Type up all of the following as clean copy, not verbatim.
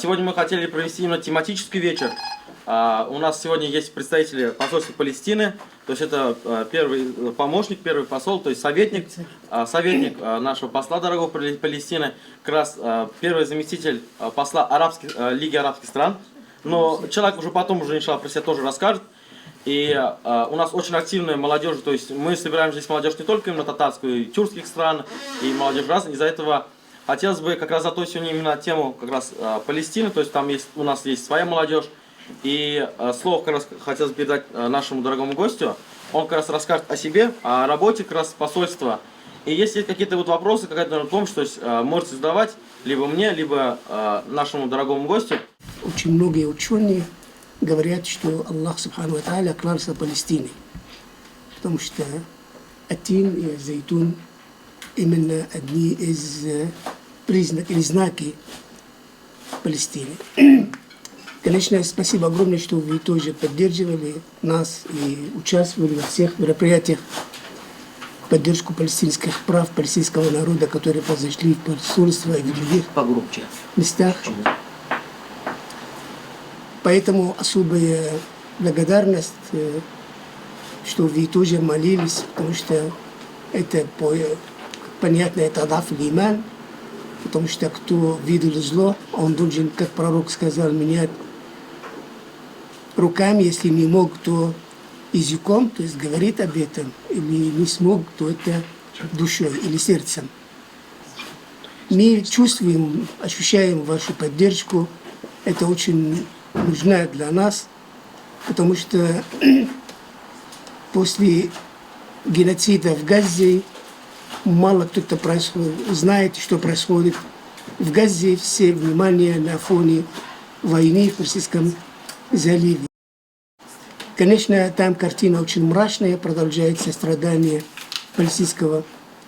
Сегодня мы хотели провести именно тематический вечер. У нас сегодня есть представители посольства Палестины, то есть это первый помощник, первый посол, то есть советник нашего посла дорогого Палестины, как раз первый заместитель посла Лиги арабских стран. Но человек уже потом, иншаллах, про себя тоже расскажет. И у нас очень активная молодежь, то есть мы собираем здесь молодежь не только именно татарскую, и тюркских стран, и молодежь разных. Из-за этого хотелось бы как раз затронуть сегодня именно тему как раз Палестины, то есть там у нас есть своя молодежь. И слово как раз хотелось передать нашему дорогому гостю. Он как раз расскажет о себе, о работе как раз посольства. И если есть какие-то вот вопросы, какая-то помощь, то есть можете задавать либо мне, либо нашему дорогому гостю. Очень многие ученые говорят, что Аллах Субхану ва Тааля клялся Палестиной, потому что Атин и Зайтун именно одни из признаков или знаки Палестины. Конечно, спасибо огромное, что вы тоже поддерживали нас и участвовали во всех мероприятиях в поддержку палестинских прав палестинского народа, которые произошли в посольстве и в других местах. Поэтому особая благодарность, что вы тоже молились, потому что это, понятно, это адаф иман, потому что кто видел зло, он должен, как пророк сказал, менять руками, если не мог, то языком, то есть говорит об этом, или не смог, то это душой или сердцем. Мы чувствуем, ощущаем вашу поддержку, это очень нужна для нас, потому что после геноцида в Газе мало кто-то знает, что происходит в Газе, все внимание на фоне войны в Персидском заливе. Конечно, там картина очень мрачная, продолжается страдание палестинского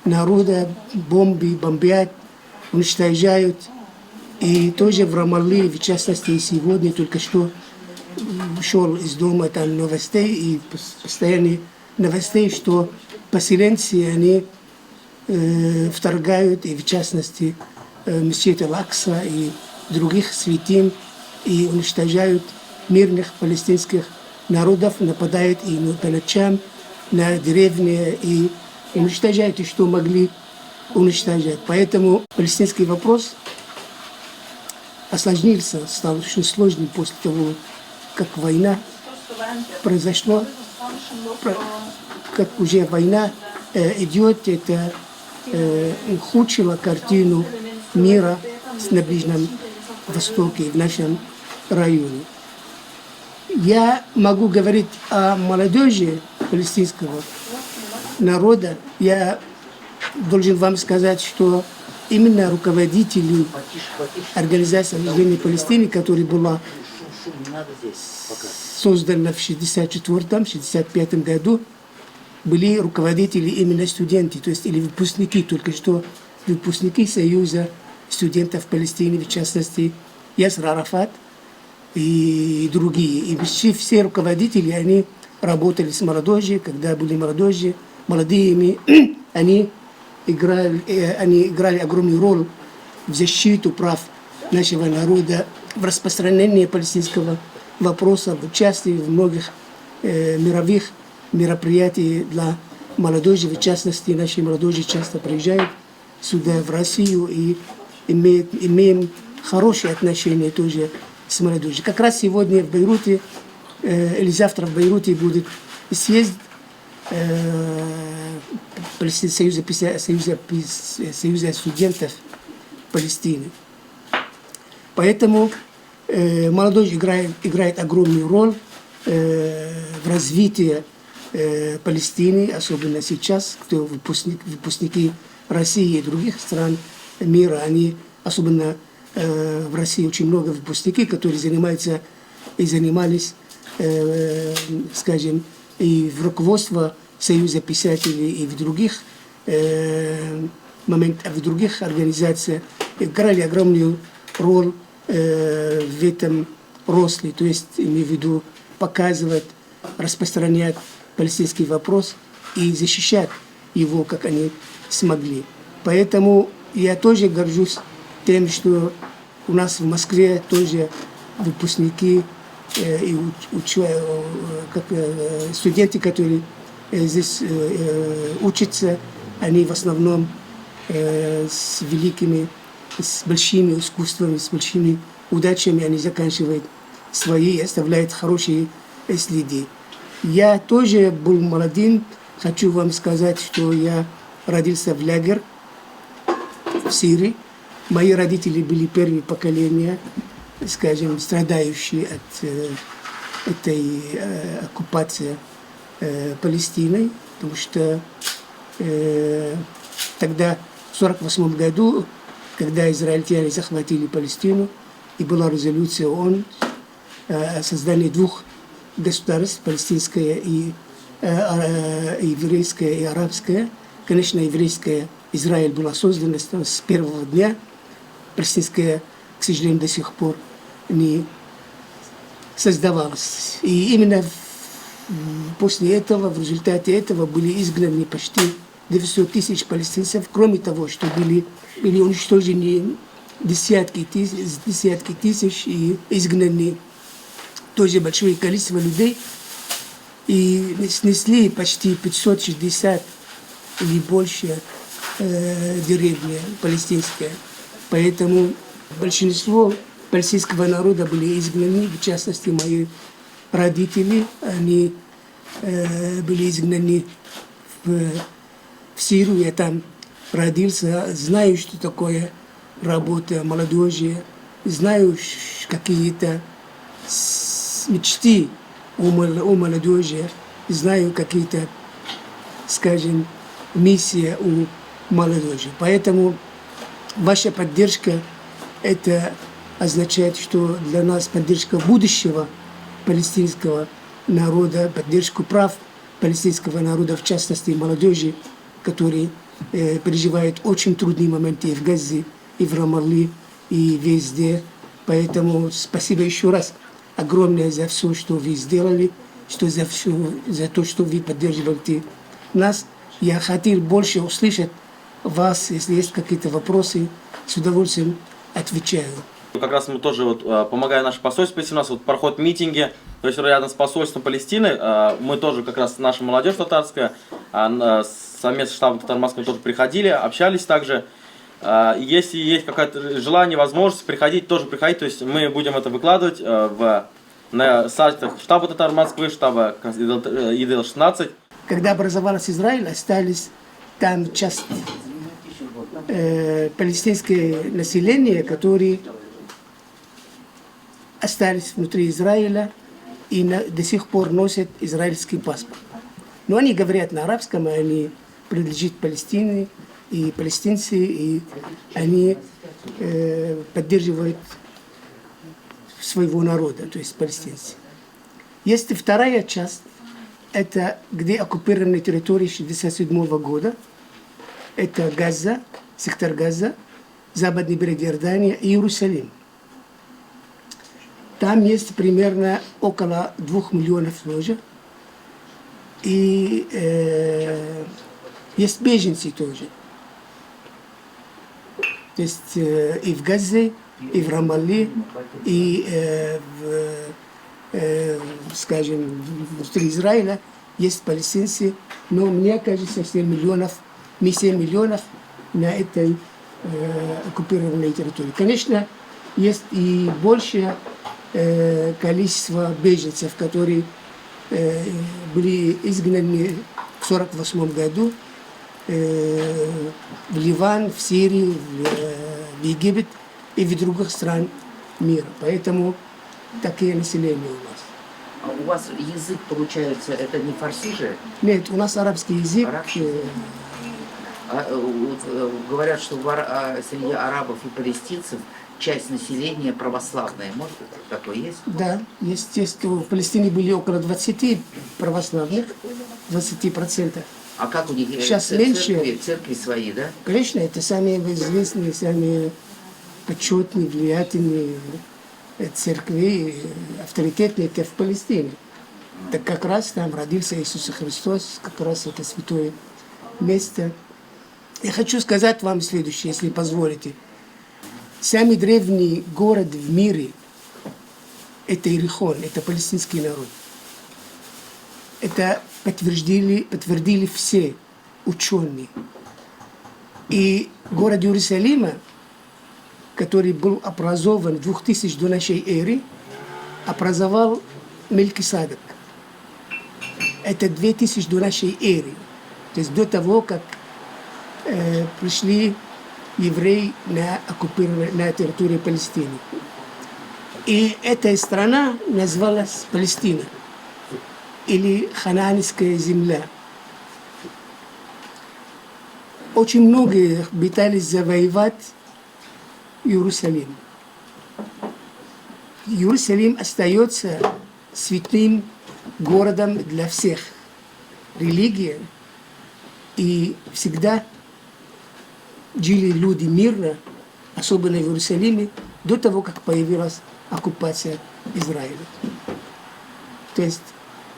народа, бомбят, уничтожают. И тоже в Рамалле, в частности, сегодня только что шел из дома там новостей, и постоянные новостей, что поселенцы, они вторгают, и в частности, мечеть Аль-Акса и других святынь, и уничтожают мирных палестинских народов, нападают и по ночам на деревни, и уничтожают, и что могли уничтожать. Поэтому палестинский вопрос осложнился, стал очень сложным после того, как война произошла, как уже война идет, это ухудшило картину мира на Ближнем Востоке, в нашем районе. Я могу говорить о молодежи палестинского народа. Я должен вам сказать, что именно руководители Организации Объединенной Палестины, которая была создана в 1964-1965 году, были руководители именно студенты, то есть или выпускники, только что выпускники Союза студентов Палестины, в частности, Ясер Арафат и другие. И все руководители, они работали с молодежью, когда были молодыми, они играли огромную роль в защиту прав нашего народа, в распространении палестинского вопроса, в участии в многих мировых мероприятиях для молодежи. В частности, наши молодежи часто приезжают сюда, в Россию, и имеем хорошие отношения тоже с молодежью. Как раз сегодня в Бейруте, или завтра в Бейруте будет съезд Союза студентов Палестины. Поэтому молодежь играет огромную роль в развитии Палестины, особенно сейчас, кто выпускники России и других стран мира, они, особенно в России, очень много выпускников, которые занимаются и занимались, скажем, и в руководстве Союза писателей, и в других в других организациях играли огромную роль в этом росле, то есть, имею в виду, показывать, распространять палестинский вопрос и защищать его, как они смогли. Поэтому я тоже горжусь тем, что У нас в Москве тоже выпускники и студенты, которые здесь учатся, они в основном с большими искусствами, с большими удачами они заканчивают свои и оставляют хорошие следы. Я тоже был молодым. Хочу вам сказать, что я родился в лагере в Сирии. Мои родители были первое поколение, скажем, страдающие от этой оккупации Палестиной, потому что тогда, в 1948 году, когда израильтяне захватили Палестину, и была резолюция ООН о создании двух государств, палестинское и еврейское и арабское. Конечно, еврейское Израиль было создано с первого дня, палестинское, к сожалению, до сих пор не создавалось. И именно после этого, в результате этого были изгнаны почти 900 тысяч палестинцев, кроме того, что были уничтожены десятки тысяч и изгнаны тоже большое количество людей. И снесли почти 560 или больше деревни палестинские. Поэтому большинство палестинского народа были изгнаны, в частности, мои родители, они были изгнаны в Сирию, я там родился, знаю, что такое работа молодежи, знаю какие-то мечты о молодежи, знаю какие-то, скажем, миссии у молодежи. Поэтому ваша поддержка, это означает, что для нас поддержка будущего палестинского народа, поддержку прав палестинского народа, в частности молодежи, которые переживают очень трудные моменты и в Газе, и в Рамалле, и везде. Поэтому спасибо еще раз огромное за все, что вы сделали, за то, что вы поддерживаете нас. Я хотел больше услышать вас, если есть какие-то вопросы, с удовольствием отвечаю. Как раз мы тоже помогаем нашему посольству, если у нас проходят митинги, то есть рядом с посольством Палестины, мы тоже как раз, наша молодежь татарская, совместно с штабом Татар-Москвы тоже приходили, общались также. Если есть какое-то желание, возможность приходить, тоже приходить, то есть мы будем это выкладывать на сайтах штаба Татар-Москвы, штаба ИДЛ-16. Когда образовался Израиль, остались там часть палестинское население, которые остались внутри Израиля и до сих пор носят израильский паспорт. Но они говорят на арабском, они принадлежат Палестине, и палестинцы, и они поддерживают своего народа, то есть палестинцы. Есть и вторая часть, это где оккупированные территории 1967 года, это Газа, сектор Газа, западный берег Иордания и Иерусалим. Там есть примерно около 2 миллионов тоже. И есть беженцы тоже. То есть и в Газе, и в Рамалле, и скажем, внутри Израиля есть палестинцы, но мне кажется, 7 миллионов, не 7 миллионов на этой оккупированной территории. Конечно, есть и большее количество беженцев, которые были изгнаны в 1948 году в Ливан, в Сирию, в Египет и в других стран мира. Поэтому такие населения у нас. А у вас язык, получается, это не фарси же? Нет, у нас арабский язык. Говорят, что среди арабов и палестинцев часть населения православная. Может, такое есть? Да, есть. В Палестине были около 20 православных, 20%. А как у них сейчас меньше? Церкви свои, да? Конечно, это самые известные, самые почетные, влиятельные церкви, авторитетные это в Палестине. Так как раз там родился Иисус Христос, как раз это святое место. Я хочу сказать вам следующее, если позволите. самый древний город в мире – это Иерихон, это палестинский народ. Это подтвердили все ученые. И город Иерусалима, который был образован в 2000 до нашей эры, образовал Мелькиседек. Это 2000 до нашей эры. То есть до того, как пришли евреи на территорию Палестины. И эта страна называлась Палестина или Ханаанская земля. Очень многие пытались завоевать Иерусалим. Иерусалим остается святым городом для всех религий, и всегда жили люди мирно, особенно в Иерусалиме, до того, как появилась оккупация Израиля. То есть,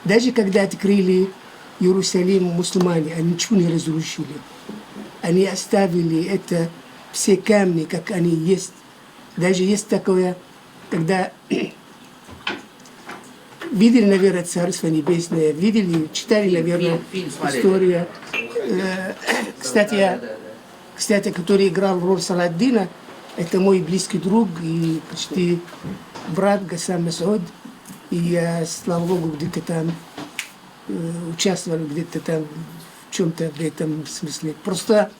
даже когда открыли Иерусалим мусульмане, они ничего не разрушили. Они оставили это, все камни, как они есть. Даже есть такое, когда видели, наверное, Царство Небесное, видели, читали, наверное, фильм история. Кстати, который играл роль Саладдина, это мой близкий друг и почти брат Гасан Масуд. И я, слава Богу, где-то там участвовал, где-то там в чем-то в этом смысле. Просто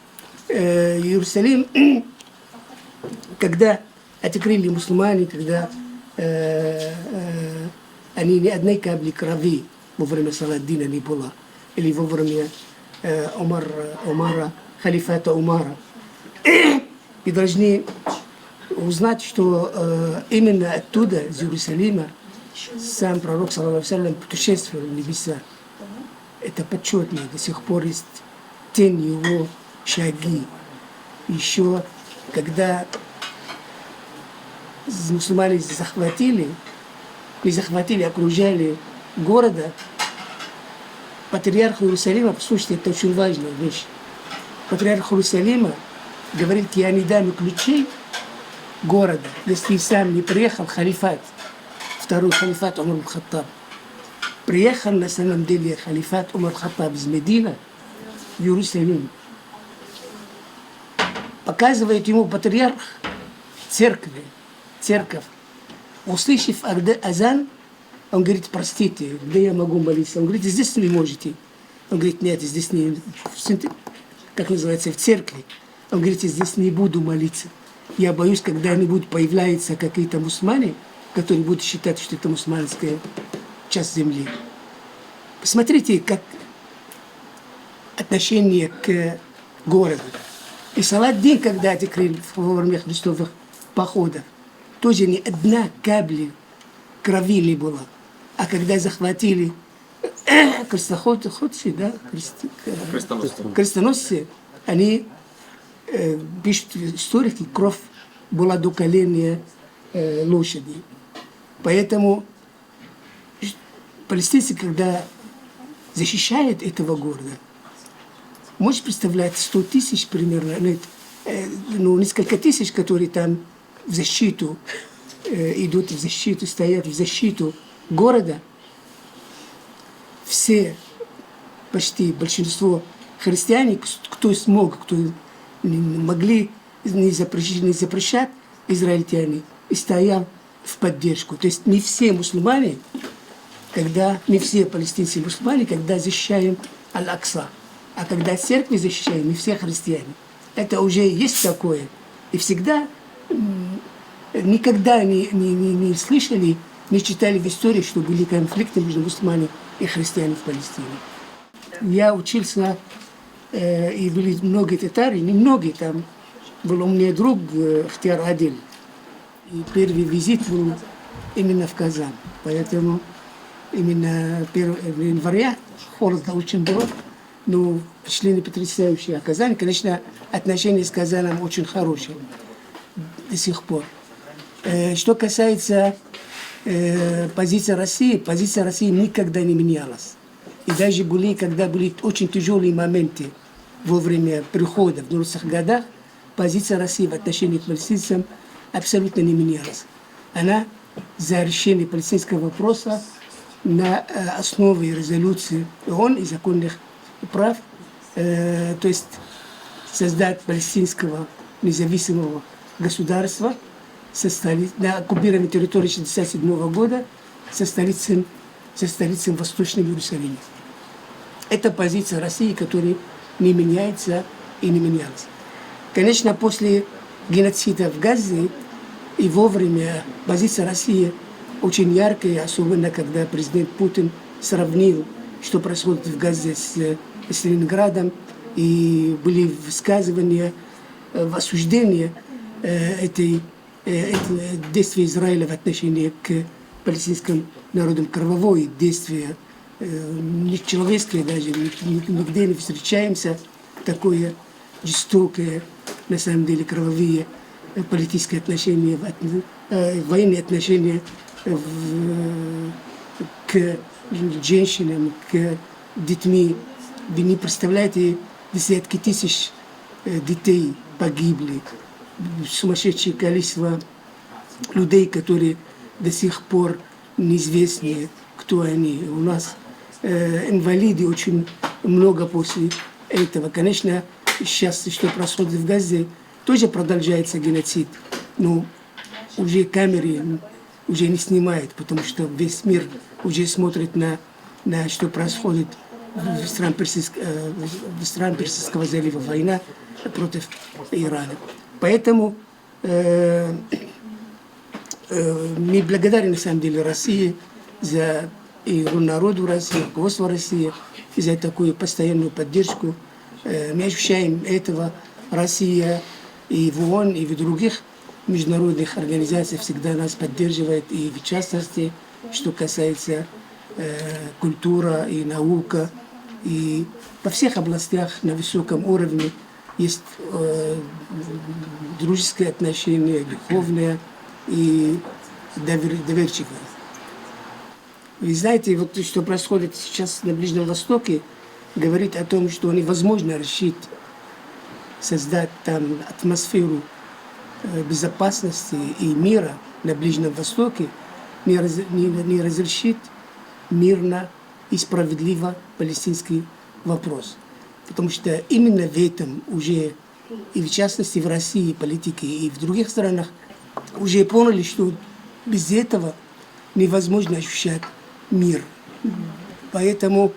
Иерусалим, когда открыли мусульмане, когда они ни одной капли крови во время Саладдина не было, или во время халифата Умара. И должны узнать, что именно оттуда, из Иерусалима, сам пророк, саллаллаху алейхи ва саллям, путешествовал в небеса. Это почетно, до сих пор есть тень его шаги. Еще, когда мусульмане захватили, окружали города, патриарх Иерусалима, послушайте, это очень важная вещь. Патриарх Иерусалима говорит: я не дам ключей города, если сам не приехал халифат, второй халифат Умар аль-Хаттаб. Приехал на самом деле халифат Умар аль-Хаттаб из Медины в Иерусалим. Показывает ему патриарх церковь. Услышав азан, он говорит: простите, где я могу молиться? Он говорит: здесь не можете. Он говорит: нет, здесь не, как называется, в церкви. Он говорит: здесь не буду молиться. Я боюсь, когда-нибудь появляются какие-то мусульмане, которые будут считать, что это мусульманская часть земли. Посмотрите, как отношение к городу. И Саладдин, когда открыл во время христовых походов, тоже ни одна капля крови не была. А когда захватили крестоносцы, они пишут историки, кровь была до колена лошади. Поэтому палестинцы, когда защищают этого города, можешь представлять 100 тысяч примерно, несколько тысяч, которые там в защиту идут, в защиту, стоят в защиту города. Все, почти большинство христиане, кто смог, кто могли не запрещать израильтяне, и стоял в поддержку. То есть не все мусульмане, не все палестинцы мусульмане, когда защищаем Аль-Акса. А когда церкви защищаем, не все христиане. Это уже есть такое. И всегда, никогда не слышали, не читали в истории, что были конфликты между мусульманами и христианами в Палестине. Я учился, и были многие татары, не многие там. Был у меня друг Ихтияр Адиль. И первый визит был именно в Казань. Поэтому именно 1 января холодно очень было. Но впечатление потрясающее. А Казань, конечно, отношения с Казаном очень хорошие до сих пор. Что касается позиции России никогда не менялась. И даже когда были очень тяжелые моменты во время прихода в 90-х годах, позиция России в отношении к палестинцам абсолютно не менялась. Она за решение палестинского вопроса на основе резолюции ООН и законных прав, то есть создать палестинского независимого государства на оккупированной территории 1967 года со столицей в Восточном Иерусалиме. Это позиция России, которая не меняется и не менялась. Конечно, после геноцида в Газе и вовремя позиция России очень яркая, особенно когда президент Путин сравнил, что происходит в Газе с Ленинградом, и были высказывания в осуждении этой действия Израиля в отношении к палестинским народам, кровавое действие, нечеловеческое даже, нигде не встречаемся, такое жестокое, на самом деле, кровавые политические отношения, военные отношения к женщинам, к детьми. Вы не представляете, десятки тысяч детей погибли, сумасшедшее количество людей, которые до сих пор неизвестны, кто они. У нас инвалиды очень много после этого. Конечно, сейчас, что происходит в Газе, тоже продолжается геноцид. Но уже камеры уже не снимают, потому что весь мир уже смотрит на что происходит в странах Персидского залива, война против Ирана. Поэтому мы благодарны, на самом деле, России и народу России, руководству России за такую постоянную поддержку. Мы ощущаем этого. Россия и в ООН, и в других международных организациях всегда нас поддерживает, и в частности, что касается культуры и наука, и во всех областях на высоком уровне есть дружеские отношения, духовные и доверчивые. Вы знаете, вот что происходит сейчас на Ближнем Востоке, говорит о том, что невозможно решить, создать там атмосферу безопасности и мира на Ближнем Востоке, не разрешить мирно и справедливо палестинский вопрос. Потому что именно в этом уже, и в частности в России, политики, и в других странах, уже поняли, что без этого невозможно ощущать мир. Поэтому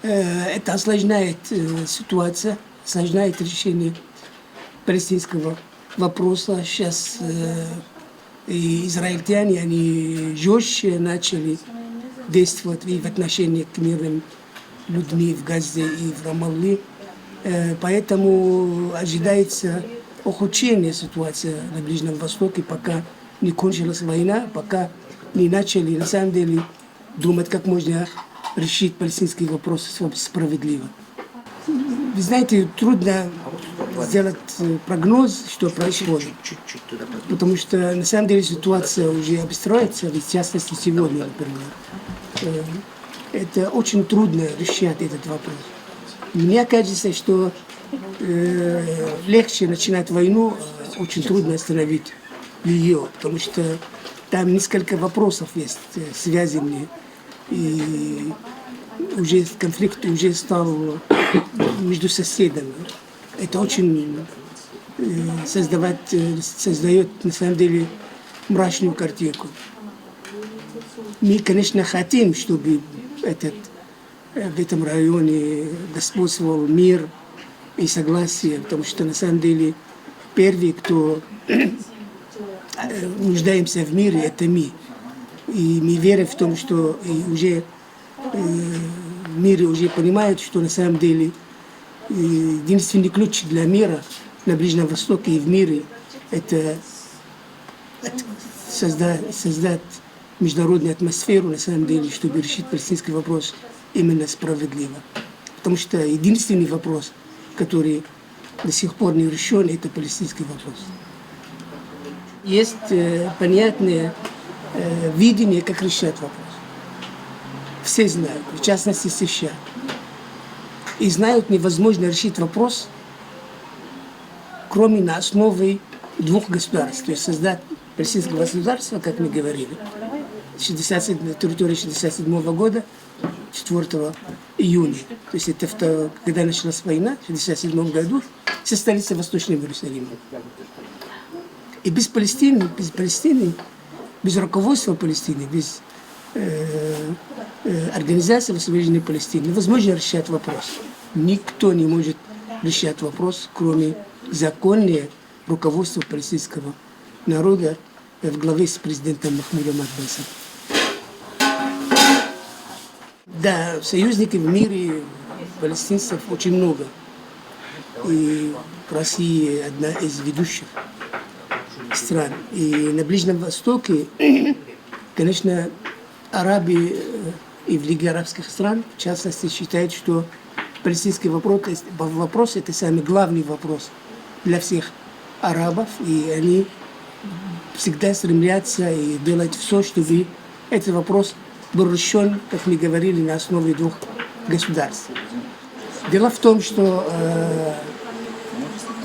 это осложняет ситуацию, осложняет решение палестинского вопроса. Сейчас и израильтяне, они жестче начали действовать и в отношении к мирным людьми в Газе и в Рамалле. Поэтому ожидается ухудшение ситуации на Ближнем Востоке, пока не кончилась война, пока не начали, на самом деле, думать, как можно решить палестинский вопрос справедливо. Вы знаете, трудно сделать прогноз, что происходит, потому что на самом деле ситуация уже обустраивается, в частности сегодня, например. Это очень трудно решать этот вопрос. Мне кажется, что легче начинать войну, очень трудно остановить ее, потому что там несколько вопросов есть связанные, и уже конфликт уже стал между соседями. Это очень создает на самом деле мрачную картинку. Мы, конечно, хотим, чтобы в этом районе господствовал мир и согласие, потому что на самом деле первый, кто нуждаемся в мире, это мы. И мы верим в том, что уже в мире уже понимают, что на самом деле единственный ключ для мира на Ближнем Востоке и в мире – это создать международную атмосферу, на самом деле, чтобы решить палестинский вопрос именно справедливо. Потому что единственный вопрос, который до сих пор не решен, это палестинский вопрос. Есть понятное видение, как решать вопрос. Все знают, в частности США. И знают, невозможно решить вопрос, кроме на основе двух государств, то есть создать палестинское государство, как мы говорили, на территории 1967 года, 4 июня. То есть это когда началась война, в 1967 году, со столицей Восточного Иерусалима. И без Палестины, без руководства Палестины, без организации освобождения Палестины невозможно решать вопрос. Никто не может решать вопрос, кроме законного руководства палестинского народа в главе с президентом Махмудом Аббасом. Да, союзников в мире палестинцев очень много. И Россия одна из ведущих стран. И на Ближнем Востоке, конечно, арабы и в Лиге арабских стран, в частности, считают, что палестинский вопрос – это самый главный вопрос для всех арабов. И они всегда стремятся и делают все, чтобы этот вопрос был решен, как мы говорили, на основе двух государств. Дело в том, что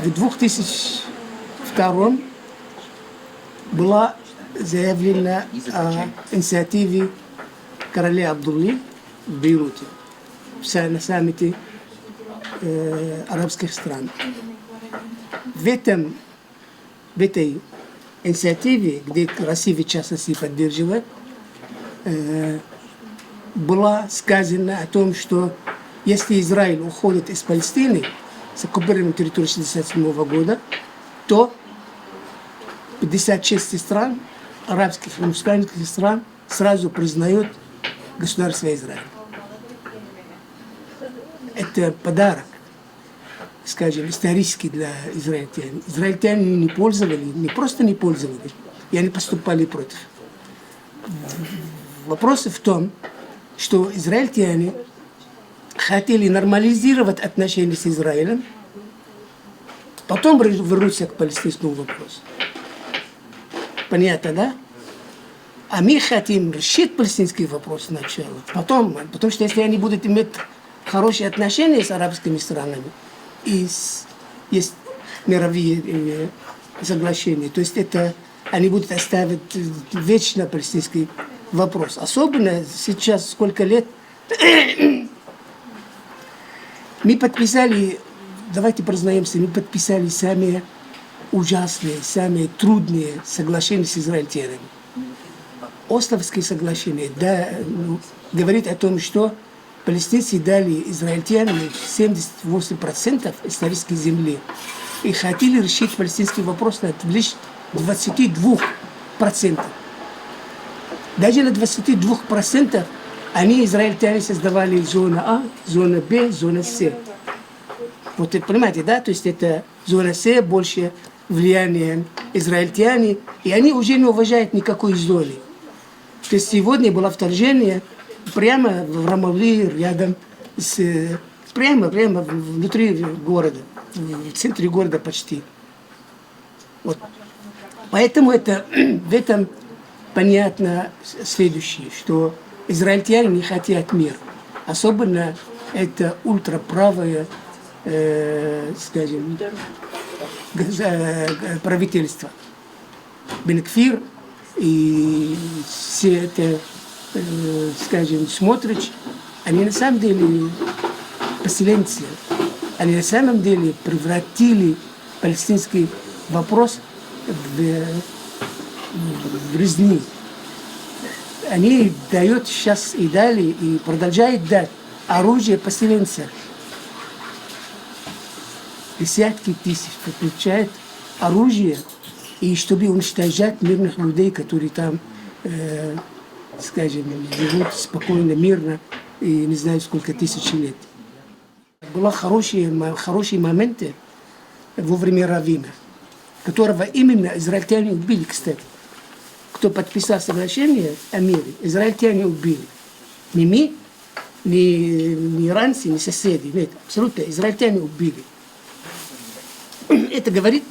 в 2002 была заявлена о инициативе короля Абдуллы в Бейруте, на саммите арабских стран. В этой инициативе, где Россия в частности поддерживает, было сказано о том, что если Израиль уходит из Палестины с оккупированной территории 1967 года, то 56 стран, арабских и мусульманских стран, сразу признают государство Израиль. Это подарок, скажем, исторический для израильтян. Израильтяне не просто не пользовались, и они поступали против. Вопрос в том, что израильтяне хотели нормализировать отношения с Израилем, потом вернуться к палестинскому вопросу. Понятно, да? А мы хотим решить палестинский вопрос сначала, потом, потому что если они будут иметь хорошие отношения с арабскими странами, и есть мировые соглашения, то есть это они будут оставить вечно палестинский вопрос. Особенно сейчас, сколько лет, мы подписали, давайте признаемся, мы подписали самые ужасные, самые трудные соглашения с израильтянами. Ословские соглашения говорит о том, что палестинцы дали израильтянам 78% исторической земли и хотели решить палестинский вопрос на лишь 22%. Даже на 22% они, израильтяне, создавали зону А, зону Б, зону С. Вот понимаете, да? То есть это зона С, больше влияние израильтяне, и они уже не уважают никакой зоны. То есть сегодня было вторжение прямо в Рамалли, рядом прямо внутри города, в центре города почти. Вот. Поэтому в этом понятно следующее, что израильтяне не хотят мира. Особенно это ультраправое, скажем, правительство. Бен-Гвир и все это, скажем, Смотрич, они на самом деле поселенцы. Они на самом деле превратили палестинский вопрос в резни. Они дают сейчас и дали, и продолжают дать оружие поселенцам. Десятки тысяч подключают оружие, и чтобы уничтожать мирных людей, которые там, скажем, живут спокойно, мирно, и не знаю, сколько тысяч лет. Были хорошие моменты во время Равина, которого именно израильтяне убили, кстати. Кто подписал соглашение о мире, израильтяне убили. Не мы, не иранцы, не соседи. Нет, абсолютно, израильтяне убили. Это говорит,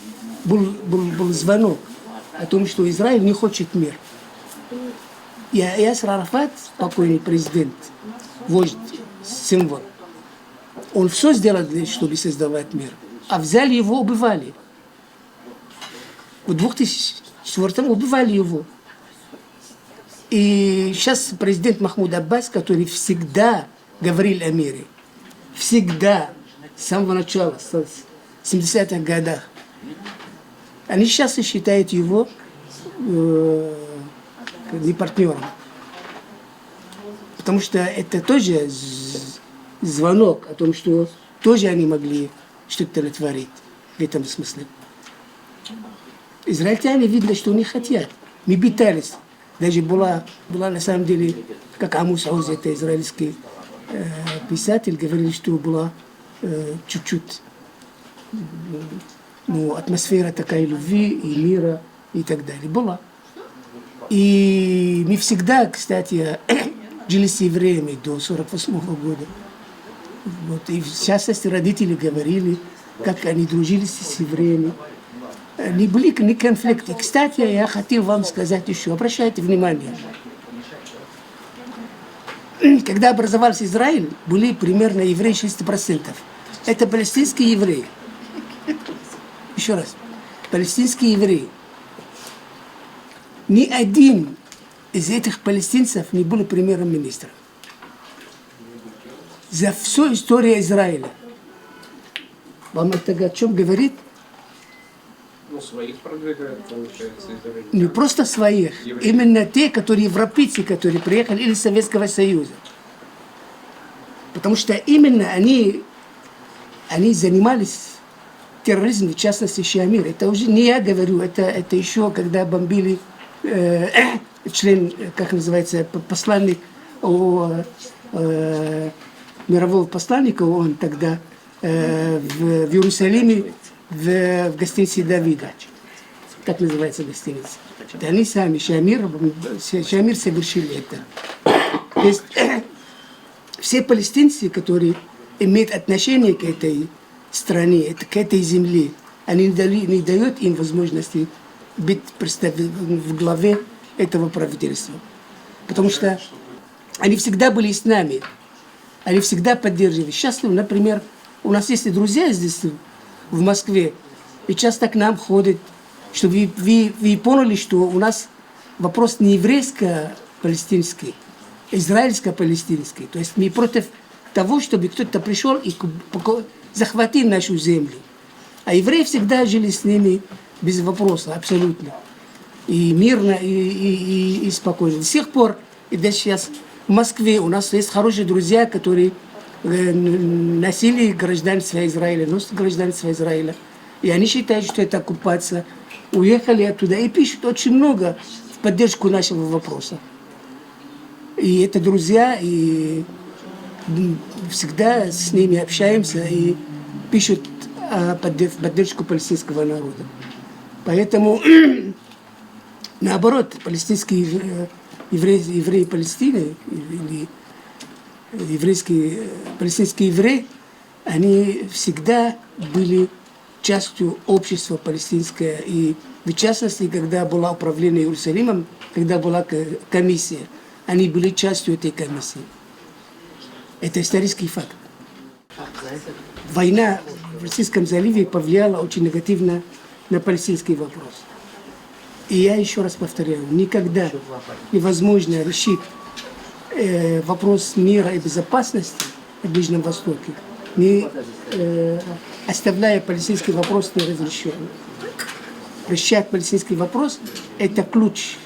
был звонок о том, что Израиль не хочет мир. И Ясер Арафат, покойный президент, вождь, символ, он все сделал, чтобы создавать мир. А взяли его, убивали. В 2004 убивали его. И сейчас президент Махмуд Аббас, который всегда говорил о мире, всегда, с самого начала, с 70-х годах, они сейчас и считают его не партнером. Потому что это тоже звонок о том, что тоже они могли что-то натворить в этом смысле. Израильтяне, видно, что не хотят. Мы пытались. Даже была на самом деле, как Амус Ауз, это израильский писатель, говорил, что была чуть-чуть атмосфера такая любви и мира и так далее. Была. И мы всегда, кстати, жили с евреями до 1948 года. Вот. И в частности родители говорили, как они дружили с евреями. Не были ни конфликты. Кстати, я хотел вам сказать еще, обращайте внимание. Когда образовался Израиль, были примерно евреи 60%. Это палестинские евреи. Еще раз. Палестинские евреи. Ни один из этих палестинцев не был премьер-министром. За всю историю Израиля. Вам это о чем говорит? Ну, своих продвигают, получается, Израиль. Не просто своих, именно те, которые европейцы, которые приехали из Советского Союза. Потому что именно они занимались терроризмом, в частности, Шамир. Это уже не я говорю, это еще когда бомбили член, как называется, посланник мирового посланника ООН тогда в Иерусалиме, в гостинице Давида. Так называется гостиница. Это они сами, Шамир совершили это. То есть все палестинцы, которые имеют отношение к этой стране, к этой земле, они не дают им возможности быть в главе этого правительства. Потому что они всегда были с нами. Они всегда поддерживали. Сейчас, например, у нас есть друзья здесь, в Москве, и часто к нам ходят, чтобы вы поняли, что у нас вопрос не еврейско-палестинский, а израильско-палестинский. То есть мы против того, чтобы кто-то пришел и захватил нашу землю. А евреи всегда жили с ними без вопроса, абсолютно. И мирно, и спокойно. До сих пор, и даже сейчас в Москве у нас есть хорошие друзья, которые носили гражданство Израиля, носят гражданство Израиля. И они считают, что это оккупация. Уехали оттуда и пишут очень много в поддержку нашего вопроса. И это друзья, и всегда с ними общаемся и пишут в поддержку палестинского народа. Поэтому, наоборот, палестинские евреи Палестины или палестинские евреи, они всегда были частью общества палестинского. И в частности, когда было управление Иерусалимом, когда была комиссия, они были частью этой комиссии. Это исторический факт. Война в Персидском заливе повлияла очень негативно на палестинский вопрос. И я еще раз повторяю, никогда невозможно решить вопрос мира и безопасности на Ближнем Востоке, не оставляя палестинский вопрос неразрешенным. Решать палестинский вопрос – это ключ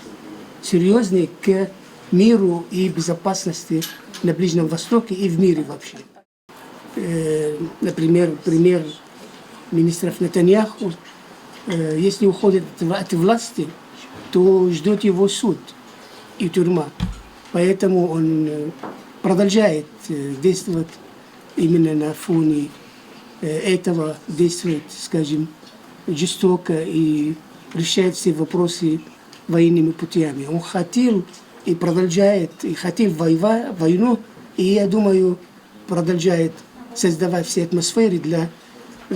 серьезный к миру и безопасности на Ближнем Востоке и в мире вообще. Например, пример министров Нетаньяху, если уходит от власти, то ждет его суд и тюрьма. Поэтому он продолжает действовать именно на фоне этого, действует, скажем, жестоко и решает все вопросы военными путями. Он хотел и продолжает, и хотел войну, и, я думаю, продолжает создавать все атмосферы для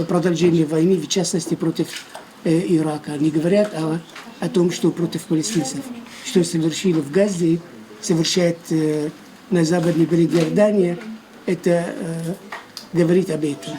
продолжения войны, в частности, против Ирака. Они говорят о том, что против палестинцев, что совершили в Газе, совершает на западный берег Иордания, это говорит об этом.